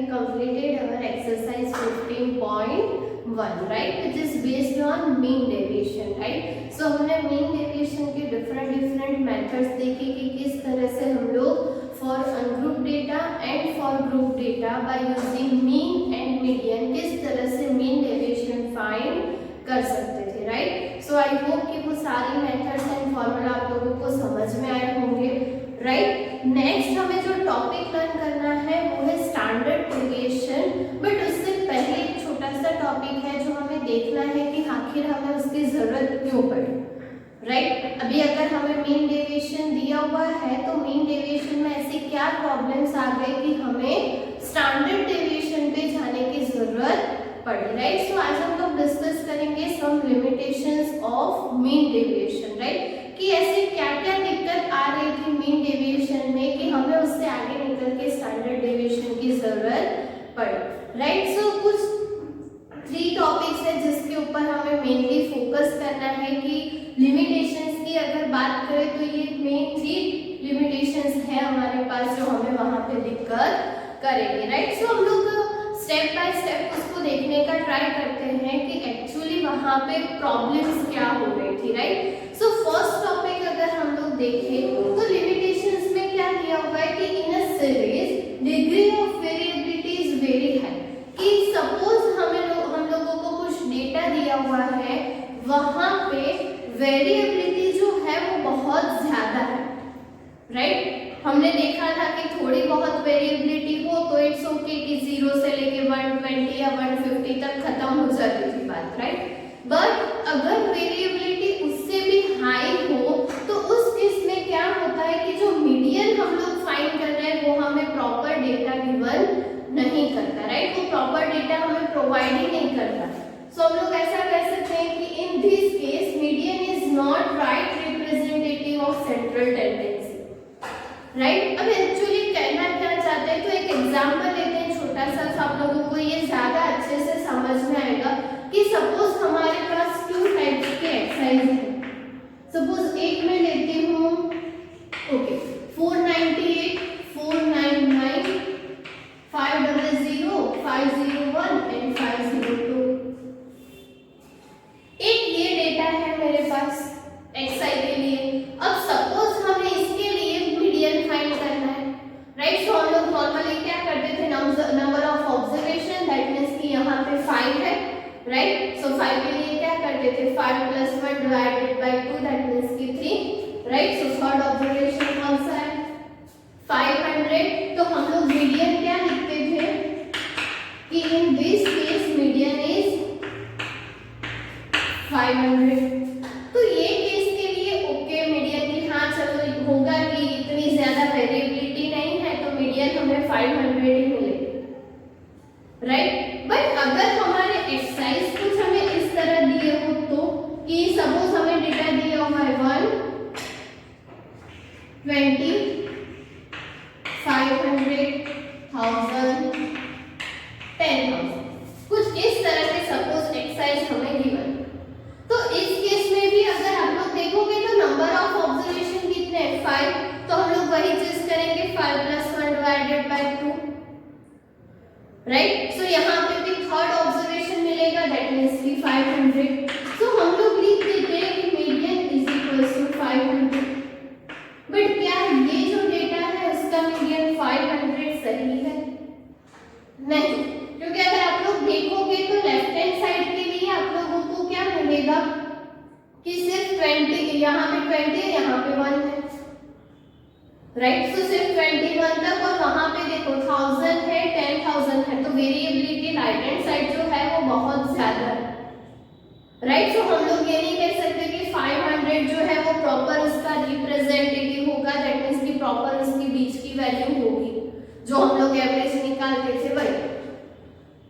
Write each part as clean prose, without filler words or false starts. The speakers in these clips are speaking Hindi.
we completed our exercise 15.1, right, which is based on mean deviation, right. So हमने mean deviation के different methods देखे कि किस तरह से हम लोग for ungrouped data and for grouped data by using mean and median किस तरह से mean deviation find कर सकते थे, राइट. सो आई होप कि वो सारी मेथड्स एंड फॉर्मूला आप लोगों को समझ में आए होंगे, राइट. नेक्स्ट हमें जो टॉपिक लर्न करना है वो है स्टैंडर्ड डेविएशन. बट उससे पहले एक छोटा सा टॉपिक है जो हमें देखना है कि आखिर हमें उसकी जरूरत क्यों पड़ी, राइट. अभी अगर हमें मीन डेविएशन दिया हुआ है तो मीन डेविएशन में ऐसी क्या प्रॉब्लम्स आ गए कि हमें स्टैंडर्ड डेविएशन पे जाने की जरूरत पड़ी, राइट. सो आज हम लोग डिस्कस करेंगे some limitations of mean deviation, right, कि ऐसी क्या क्या दिक्कत आ रही थी मीन डेविएशन में कि हमें उससे आगे निकल के स्टैंडर्ड डेविएशन की जरूरत पड़ी, राइट. सो कुछ 3 टॉपिक्स है जिसके ऊपर हमें मेनली फोकस करना है कि लिमिटेशंस की अगर बात करें तो ये मेन 3 लिमिटेशंस है हमारे पास जो हमें वहां पे दिक्कत करेंगे, राइट. सो हम लोग स्टेप बाय स्टेप उसको देखने का ट्राई करते हैं कि एक्चुअली वहां पे प्रॉब्लम्स क्या हो रही थी, राइट. सो फर्स्ट टॉपिक अगर हम लोग देखें तो लिमिटेशंस में क्या दिया हुआ है कि in a series degree of variability is very high. कि सपोज हम लोगों को कुछ डेटा दिया हुआ है, वहां पे वेरिएबिलिटी जो है वो बहुत ज्यादा है, राइट. हमने देखा था कि थोड़ी बहुत वेरिएबिलिटी हो तो इट्स ओके कि 0 से लेके 120 या 150 तक खत्म हो जाती थी बात, राइट. बट अगर वेरिएबिलिटी उससे भी हाई हो तो उस केस में क्या होता है कि जो मीडियन हम लोग फाइंड कर रहे हैं वो हमें प्रॉपर डेटा गिवन नहीं करता, राइट. वो प्रॉपर डेटा हमें प्रोवाइड ही नहीं करता. सो हम लोग ऐसा कर सकते हैं कि in this case median is not right representative of central tendency, right. अब एक्चुअली कहना क्या चाहते हैं तो एक एग्जांपल लेते हैं छोटा सा, तो आप लोगों को ये ज्यादा अच्छे से समझ में आएगा कि सपोज हमारे पास 2 टाइप्स के एक्सरसाइज है. सपोज एक में लेती हूँ ओके 498, 499, 500, 501 एंड 502. एक ये डेटा है मेरे पास एक्सरसाइज के लिए. अब सपोज हमें इसके लिए मीडियन फाइंड करना है, राइट. सो हम लोग नॉर्मली क्या करते थे, number of observation, that means कि यहाँ पे 5 है, राइट. सो 5 के लिए क्या करते थे 5 + 1 डिवाइडेड बाय 2, दैट मींस कि 3, राइट. सो थर्ड ऑब्जर्वेशन कौन सा है 500. तो हम लोग मीडियन क्या लिखते थे कि in this case median is 500. तो ये केस के लिए ओके मीडियन की हाँ चलो होगा कि इतनी ज्यादा वेरिएबिलिटी नहीं है तो मीडियन हमें 500 ही मिलेगी, राइट. बट अगर हमारे एक्सरसाइज कुछ हमें इस तरह दिए हो तो कि सपोज हमें डेटा दिया हुआ है 1, 20, 500, 1000, 10,000, कुछ इस तरह के सपोज एक्सरसाइज हमें गिवन. तो इस केस में भी अगर आप लोग देखोगे तो नंबर ऑफ ऑब्जर्वेशन कितने हैं 5. तो हम लोग वही चीज करेंगे 5 + 1 डिवाइडेड बाय 2, राइट. सो यहाँ पे भी थर्ड ऑब्जर्वेशन मिलेगा, दैट मींस कि 500. सो हम लोग लिख देते हैं कि median is equal to 500. But क्या ये जो डेटा है उसका मीडियन 500 सही है? नहीं, क्योंकि अगर आप लोग देखोगे तो लेफ्ट हैंड साइड के लिए आप लोगों को क्या मिलेगा कि सिर्फ 20, यहाँ पे 20 है, यहाँ पे 1 है, राइट. सो सिर्फ 21 तक, और वहां पे देखो 1000 है, 10,000 है. तो वेरिएबिलिटी राइट हैंड साइड जो है वो बहुत ज्यादा है, राइट. सो हम लोग ये नहीं कह सकते कि 500 जो है वो प्रॉपर उसका रिप्रेजेंटेटिव होगा, दैट मींस कि प्रॉपर उसकी बीच की वैल्यू होगी जो हम लोग एवरेज निकालते थे वही,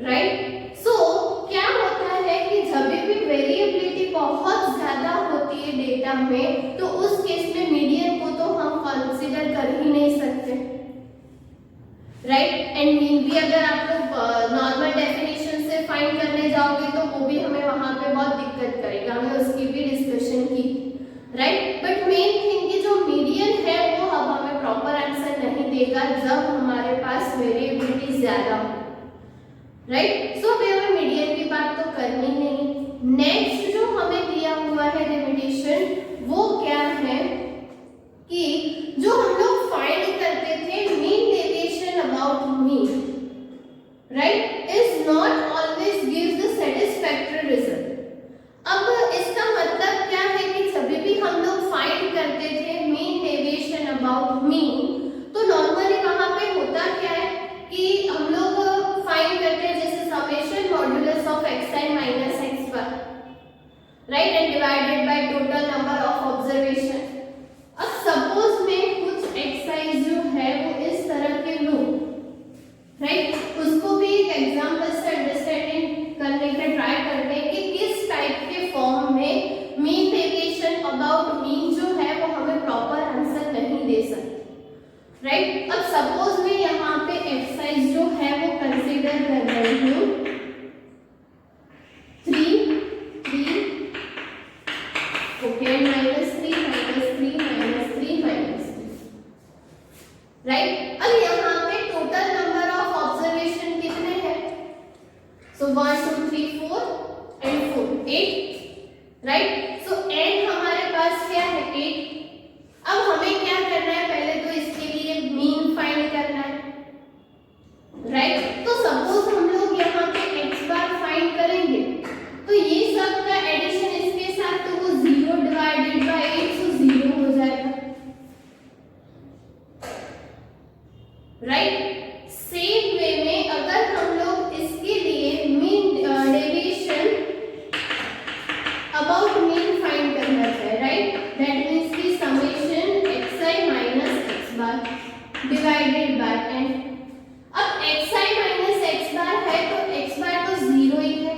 राइट. सो क्या होता है कि जब भी वेरिएबिलिटी बहुत ज्यादा होती है डेटा में तो उस केस में मीडियन को तो हम कंसीडर कर ही नहीं सकते, राइट. एंड मीन भी अगर आप लोग नॉर्मल डेफिनेशन से फाइंड करने जाओगे तो वो भी हमें वहां पे बहुत दिक्कत करेगा, हमने उसकी भी डिस्कशन की, राइट. बट मेन थिंग की जो मीडियन है वो अब हमें प्रॉपर आंसर नहीं देगा जब हमारे पास वेरिएबिलिटी ज्यादा हो, राइट। सो अभी हमें मीडियन की बात तो करनी नहीं। नेक्स्ट जो हमें दिया हुआ है लिमिटेशन वो क्या है कि जो हम लोग फाइंड करते थे mean deviation about mean, right, is not always gives the satisfactory result. अब इसका मतलब क्या है कि जब भी हम लोग फाइंड करते थे मीन डेविएशन अबाउट मीन, तो नॉर्मली वहां पे होता क्या है कि हम लोग फाइंड करते हैं जैसे summation modulus of xi minus x bar, right, and divided by total number of observation. अब सपोज में कुछ एक्सरसाइज जो है वो इस तरह के लो, राइट, उसको भी एक एग्जांपल से अंडरस्टैंडिंग करने का ट्राई करते हैं कि किस टाइप के फॉर्म में मीन डेविएशन अबाउट मीन जो है वो हमें प्रॉपर आंसर नहीं दे सकते, राइट। अब सपोज में यहाँ पे एक्सरसाइज जो है वो कंसीडर कर रही हूँ 3 ओके -3 राइट। अब यहाँ पे टोटल नंबर ऑफ ऑब्जर्वेशन कितने हैं? सो 1 2 3 4 एंड 4 8, राइट। सो एंड हमारे पास क्या है 8। अब हमें क्या करना है, पहले तो इसके लिए मीन फाइंड करना है, राइट। तो सपोज हम लोग यहाँ पे x बार फाइंड करेंगे तो ये सब का एडिशन इसके साथ तो वो 0 डिवाइडेड बाय 8 तो 0 हो जाएगा, राइट। सेम वे में अगर हम लोग इसके लिए mean deviation about mean find करना चाहे, राइट, दैट मींस की summation xi minus x bar divided by N. अब xi माइनस x बार है तो x बार तो 0 ही है,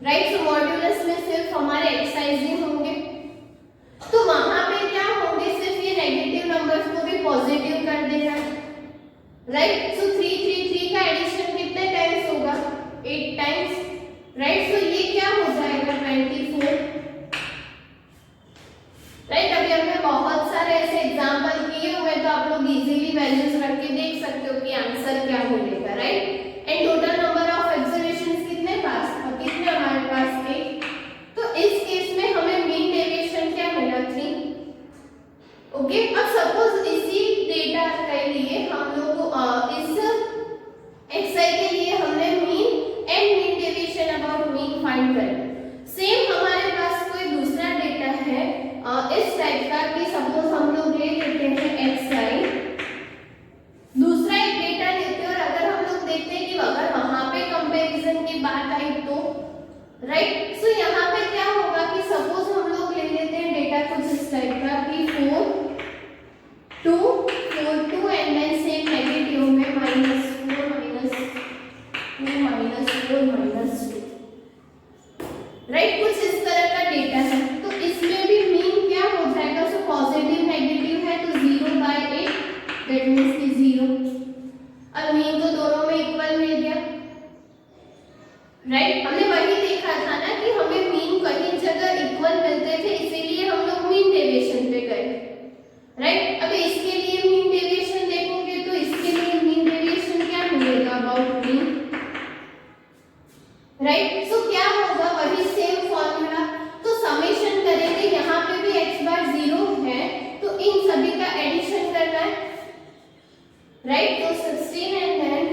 राइट। सो मॉड्यूलस में सिर्फ हमारे xi ही होंगे, तो वहां पे क्या होंगे, सिर्फ ये नेगेटिव नंबर्स को भी पॉजिटिव कर देना है, राइट। सो 3 3 3 का एडिशन कितने टाइम्स होगा? 8 टाइम्स, राइट। सो ये क्या हो जाएगा 24, राइट। अभी हमने बहुत सारे ऐसे एग्जांपल किए हुए तो आप लोग इजीली वैल्यूज रख के देख सकते हो कि आंसर क्या मिलेगा, right. And total number of observations कितने पास, कितने हमारे पास 1। तो इस केस में हमें मीन डेविएशन क्या मिला 3, ओके। अब सपोज इसी डेटा के लिए हम लोग इस xi के लिए हमने mean and mean deviation about mean find करें। सेम हमारे पास कोई दूसरा डेटा है इस टाइप का कि सपोज हम लोग ले लेते हैं xi, दूसरा एक डेटा लेते हैं और अगर हम लोग देखते हैं कि अगर वहां पे कंपैरिजन की बात आई तो, राइट। सो यहाँ पे क्या होगा कि सपोज हम लोग ले लेते हैं डेटा कुछ इस टाइप का कि 4 2 4 2 एंड देन सेम नेगेटिव में -4 -2 -4 -2, राइट। कुछ इस तरह का डेटा है तो इसमें भी मीन क्या हो जाएगा, सो पॉजिटिव नेगेटिव है तो 0/8 दैट मींस कि 0। अब मीन तो दोनों में इक्वल मिल गया, राइट। हमने वही देखा था ना कि हमें मीन कहीं जगह इक्वल मिलते थे इसीलिए हम लोग मीन डेविएशन पे गए, राइट। अब इसके लिए मीन डेविएशन देखोगे तो इसके लिए मीन डेविएशन क्या मिलेगा अबाउट मीन, राइट। सो क्या होगा, वही सेम फॉर्मूला, तो समेशन करेंगे, यहाँ पे भी x बार 0 है तो इन सभी का एडिशन करना है, राइट। तो 16 एंड देन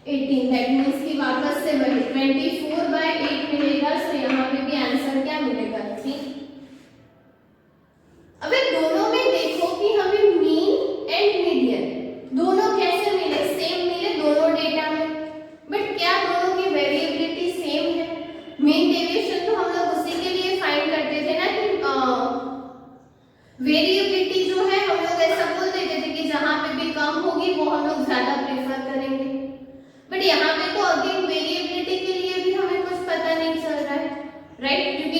18 दैट मींस कि वापस से वही 24/8 मिलेगा। सो यहाँ पे भी आंसर क्या मिलेगा 3। अब दोनों में देखो कि हमें मीन एंड मीडियन दोनों कैसे मिले, सेम मिले दोनों डेटा में, बट क्या दोनों की वेरिएबिलिटी सेम है? मीन डेविएशन तो हम लोग उसी के लिए फाइंड करते थे ना कि वेरिएबिलिटी जो है हम लोग ऐसा बोल देते थे कि जहां पे भी कम होगी वो हम लोग ज्यादा प्रेफर करेंगे, बट यहाँ पे तो अगेन वेरिएबिलिटी के लिए भी हमें कुछ पता नहीं चल रहा है, राइट, क्योंकि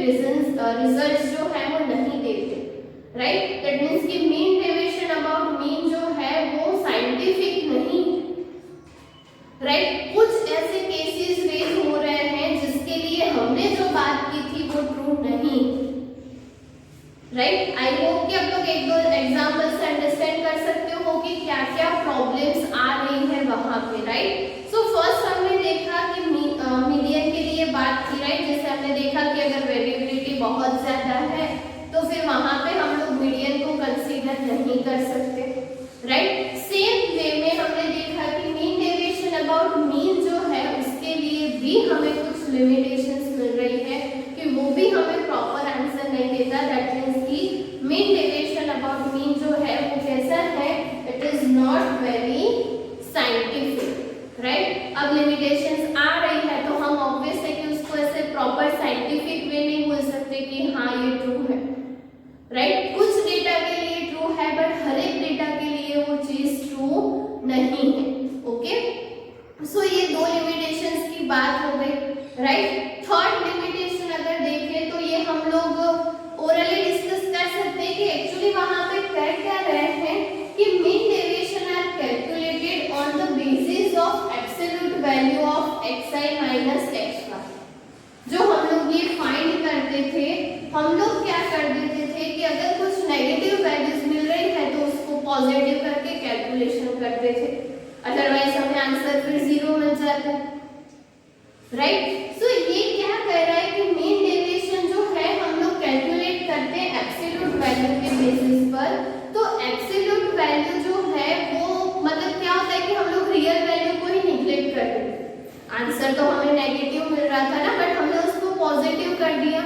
रिजल्ट जो है वो नहीं देते, राइट। दैट मीन्स कि मीन डेविएशन अबाउट मीन जो है वो साइंटिफिक नहीं है, राइट। कुछ ऐसे केसेस रेज हो रहे हैं जिसके लिए हमने जो बात की थी वो ट्रू नहीं, राइट। आई होप कि आप लोग एक दो एग्जांपल से अंडरस्टैंड कर सकते हो कि क्या क्या प्रॉब्लम्स आ रही है वहां पे, राइट। सो फर्स्ट हमने देखा कि मीडियन के लिए बात की, राइट। जैसे हमने देखा कि अगर वेरिएबिलिटी बहुत ज्यादा है तो फिर वहां पे हम लोग मीडियन को कंसीडर नहीं कर सकते, राइट। सेम वे में हमने देखा कि मीन डेविएशन अबाउट मीन जो है उसके लिए भी हमें कुछ लिमिटेशंस मिल रही है कि वो भी हमें प्रॉपर आंसर नहीं देता। दैट मीन्स कि मीन डेविएशन अबाउट मीन जो है वो कैसा है, it is not very scientific, right. अब लिमिटेशंस आ रही है तो हम ऑब्वियस है कि उसको ऐसे प्रॉपर साइंटिफिक वे नहीं बोल सकते कि हाँ ये ट्रू है, राइट। कुछ डेटा के लिए ट्रू है बट हर एक डेटा के लिए वो चीज ट्रू नहीं है, ओके। सो ये दो लिमिटेशंस की बात हो गई, राइट। थर्ड लिमिटेशन अगर देखें तो ये हम लोग ओरली डिस्कस कर सकते हैं कि एक्चुअली वहां पे कह क्या रहे हैं कि mean deviation are calculated on the basis of absolute value of xi minus xy। जो हम लोग ये फाइंड करते थे, हम लोग क्या कर देते थे कि अगर कुछ नेगेटिव वैल्यूज मिल रही है तो उसको पॉजिटिव करके कैलकुलेशन करते थे, अदरवाइज हमें आंसर फिर 0 मिल जाता, राइट। सो ये क्या कह रहा है कि मीन डेविएशन जो है हम लोग कैलकुलेट करते हैं एब्सोल्यूट वैल्यू के बेसिस पर। तो एब्सोल्यूट वैल्यू जो है वो मतलब क्या होता है कि हम लोग रियल वैल्यू को ही निग्लेक्ट करते हैं। आंसर तो हमें नेगेटिव मिल रहा था ना, बट हमने उसको पॉजिटिव कर दिया,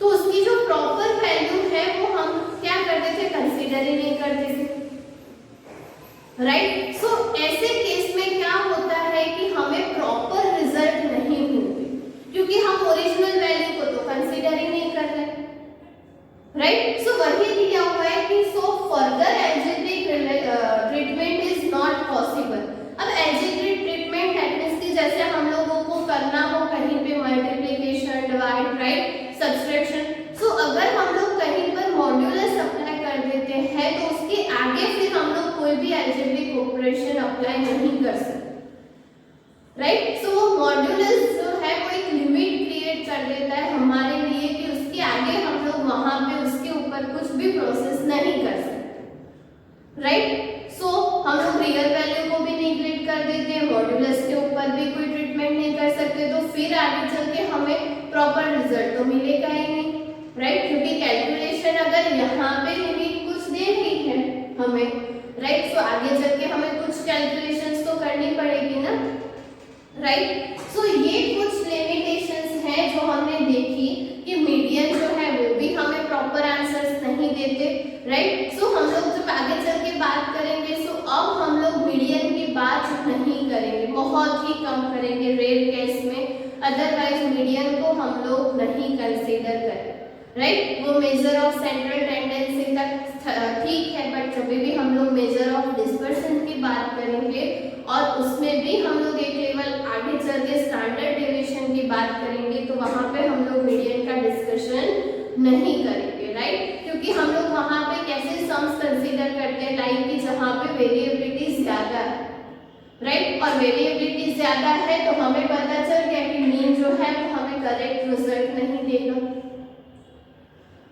तो उसकी जो प्रॉपर वैल्यू है वो हम क्या करते थे, कंसीडर ही नहीं करते थे, राइट। सो ऐसे केस में क्या होता है कि हमें प्रॉपर रिजल्ट नहीं मिलते क्योंकि हम ओरिजिनल वैल्यू को तो कंसीडर ही नहीं कर रहे, राइट। सो वही दिया हुआ है कि so further algebraic treatment is not possible. अब एल्जेब्रिक ट्रीटमेंट दैट मींस जैसे हम लोगों को करना हो कहीं पे मल्टीप्लिकेशन, डिवाइड, राइट, सब्सट्रैक्शन। सो अगर हम लोग कहीं पर मॉड्यूलस अप्लाई कर देते हैं तो उसके आगे फिर हम लोग कोई भी अलजेब्रिक ऑपरेशन अप्लाई नहीं कर सकते, राइट। सो वो मॉड्यूलस जो है वो एक लिमिट क्रिएट कर देता है हमारे लिए कि उसके आगे हम लोग वहां पे उसके ऊपर कुछ भी प्रोसेस नहीं कर सकते, राइट। सो हम लोग रियल वैल्यू को भी निग्लेक्ट कर देते हैं, मॉड्यूलस के ऊपर भी कोई ट्रीटमेंट नहीं कर सकते, तो फिर आगे चल के हमें प्रॉपर रिजल्ट तो मिलेगा ही नहीं, राइट। क्योंकि कैलकुलेशन अगर यहाँ पे लिमिट कुछ दे रही है हमें, राइट, सो आगे चल के हमें कुछ कैलकुलेशंस तो करनी पड़ेगी ना, राइट। सो ये कुछ लिमिटेशंस हैं जो हमने देखी कि मीडियन जो है वो भी हमें प्रॉपर आंसर्स नहीं देते, राइट। सो हम लोग जब आगे चल के बात करेंगे सो अब हम लोग मीडियन की बात नहीं करेंगे, बहुत ही कम करेंगे रेयर केस में, अदरवाइज मीडियन को हम लोग नहीं कंसीडर करें, राइट। वो मेजर ऑफ सेंट्रल टेंडेंसी तक ठीक है, बट जब भी हम लोग मेजर ऑफ डिस्पर्शन की बात करेंगे और उसमें भी हम लोग एक लेवल आगे चल के स्टैंडर्ड डेविएशन की बात करेंगे तो वहां पे हम लोग मीडियन का डिस्कशन नहीं करेंगे, राइट। क्योंकि हम लोग वहां पे कैसे सम्स कंसीडर करते हैं, लाइक कि जहां पे वेरिएबिलिटी ज्यादा है, राइट, और वेरिएबिलिटी ज्यादा है तो हमें पता चल गया कि मीन जो है वो हमें करेक्ट रिजल्ट नहीं देगा,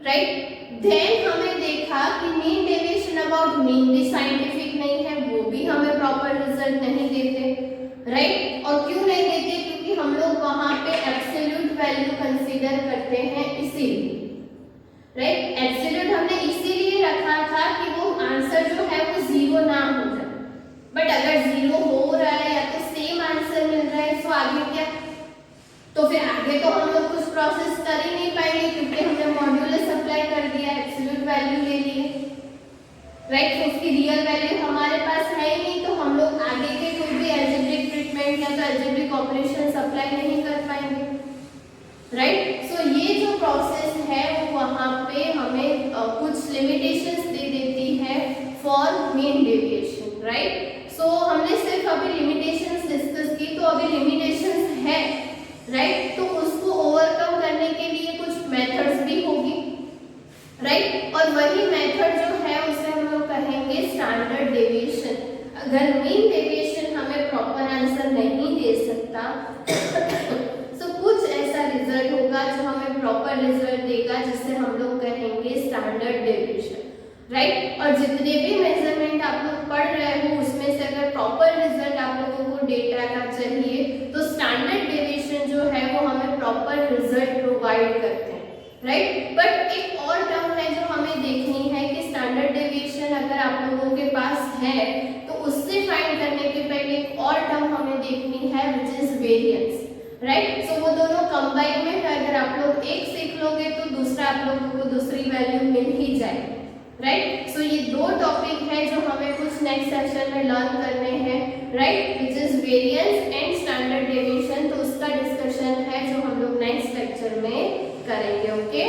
राइट। देन हमें देखा कि मीन डेविएशन अबाउट मीन भी साइंटिफिक नहीं है, वो भी हमें प्रॉपर रिजल्ट नहीं देते, राइट। और क्यों नहीं देते, क्योंकि हम लोग वहां पे एब्सोल्यूट वैल्यू कंसीडर करते हैं इसीलिए, राइट। एब्सोल्यूट हमने इसीलिए रखा था कि वो आंसर जो है वो 0 ना हो जाए, बट अगर 0 हो रहा है या तो सेम आंसर मिल रहा है तो आगे क्या, तो फिर आगे तो हम लोग कुछ प्रोसेस कर ही नहीं पाएंगे क्योंकि हमने मॉड्यूलस अप्लाई कर दिया, एब्सोल्यूट वैल्यू ले लिए, राइट। तो उसकी रियल वैल्यू हमारे पास है ही नहीं, तो हम लोग आगे के कोई भी अलजेब्रिक ट्रीटमेंट या तो अलजेब्रिक ऑपरेशंस अप्लाई नहीं कर पाएंगे, राइट। सो ये जो प्रोसेस है वो वहां पे हमें कुछ लिमिटेशंस दे देती है फॉर मीन डेविएशन, राइट। सो हमने सिर्फ अभी लिमिटेशंस डिस्कस की, तो अभी लिमिटेशंस है, राइट। तो उसको ओवरकम करने के लिए कुछ मेथड अगर मीन डेविएशन हमें प्रॉपर आंसर नहीं दे सकता तो कुछ ऐसा रिजल्ट होगा जो हमें प्रॉपर रिजल्ट देगा, जिससे हम लोग कहेंगे स्टैंडर्ड डेविएशन, राइट। और जितने भी मेजरमेंट आप लोग पढ़ रहे हो उसमें से अगर प्रॉपर रिजल्ट आप लोगों को डेटा का चाहिए तो स्टैंडर्ड डेविएशन जो है वो हमें प्रॉपर रिजल्ट प्रोवाइड करते हैं, राइट। बट एक और टर्म है जो हमें देखनी है कि स्टैंडर्ड डेविएशन अगर आप लोगों के पास है तो उससे फाइंड करने के पहले एक और टर्म हमें देखनी है विच इज वेरिएंस, राइट। सो वो दोनों कंबाइन में अगर आप लोग एक सीख लोगे तो दूसरा आप लोगों को दूसरी वैल्यू मिल ही जाएगी, राइट। सो ये दो टॉपिक है जो हमें कुछ नेक्स्ट सेक्शन में लर्न करने हैं, right, which is variance and standard deviation. तो उसका डिस्कशन है जो हम लोग नेक्स्ट लेक्चर में करेंगे, ओके।